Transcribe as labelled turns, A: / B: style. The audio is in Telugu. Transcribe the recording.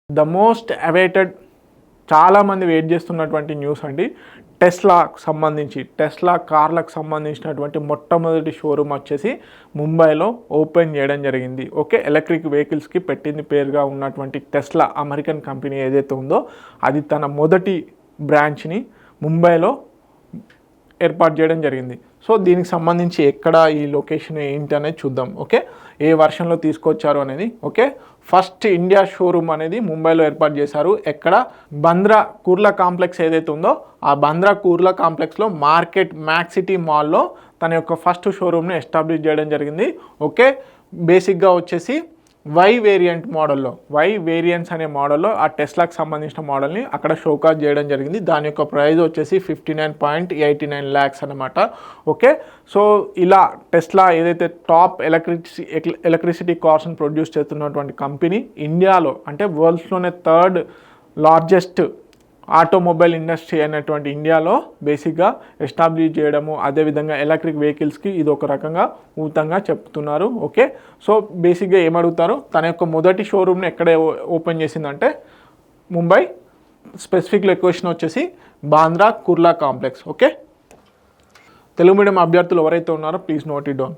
A: ద మోస్ట్ అవైటెడ్, చాలామంది వెయిట్ చేస్తున్నటువంటి న్యూస్ అండి. టెస్లాకు సంబంధించి, టెస్లా కార్లకు సంబంధించినటువంటి మొట్టమొదటి షోరూమ్ వచ్చేసి ముంబైలో ఓపెన్ చేయడం జరిగింది. ఓకే, ఎలక్ట్రిక్ వెహికల్స్కి పెట్టింది పేరుగా ఉన్నటువంటి టెస్లా అమెరికన్ కంపెనీ ఏదైతే ఉందో అది తన మొదటి బ్రాంచ్ని ముంబైలో ఏర్పాటు చేయడం జరిగింది. సో దీనికి సంబంధించి ఎక్కడ ఈ లొకేషన్ ఏంటి అనేది చూద్దాం. ఓకే, ఏ వర్షన్లో తీసుకొచ్చారు అనేది. ఓకే, ఫస్ట్ ఇండియా షోరూమ్ అనేది ముంబైలో ఏర్పాటు చేశారు. ఎక్కడ? బంద్రా కుర్లా కాంప్లెక్స్ ఏదైతే ఉందో ఆ బంద్రా కుర్లా కాంప్లెక్స్లో మార్కెట్ మ్యాక్స్ సిటీ మాల్లో తన యొక్క ఫస్ట్ షోరూమ్ని ఎస్టాబ్లిష్ చేయడం జరిగింది. ఓకే, బేసిక్గా వచ్చేసి వై వేరియంట్ మోడల్లో, వై వేరియంట్స్ అనే మోడల్లో ఆ టెస్లాకి సంబంధించిన మోడల్ని అక్కడ షోకాజ్ చేయడం జరిగింది. దాని యొక్క ప్రైస్ వచ్చేసి 59.89 lakhs అనమాట. ఓకే, సో ఇలా టెస్లా ఏదైతే టాప్ ఎలక్ట్రిసిటీ కార్స్ని ప్రొడ్యూస్ చేస్తున్నటువంటి కంపెనీ ఇండియాలో, అంటే వరల్డ్స్లోనే థర్డ్ లార్జెస్ట్ ఆటోమొబైల్ ఇండస్ట్రీ అయినటువంటి ఇండియాలో బేసిక్గా ఎస్టాబ్లిష్ చేయడము, అదేవిధంగా ఎలక్ట్రిక్ వెహికల్స్కి ఇది ఒక రకంగా ఊతంగా చెప్తున్నారు. ఓకే, సో బేసిక్గా ఏమడుగుతారు, తన యొక్క మొదటి షోరూమ్ని ఎక్కడ ఓపెన్ చేసిందంటే ముంబై, స్పెసిఫిక్ లొకేషన్ వచ్చేసి Bandra Kurla complex. Okay, Telugu medium అభ్యర్థులు ఎవరైతే ఉన్నారో ప్లీజ్ నోట్ ఇట్ డౌన్.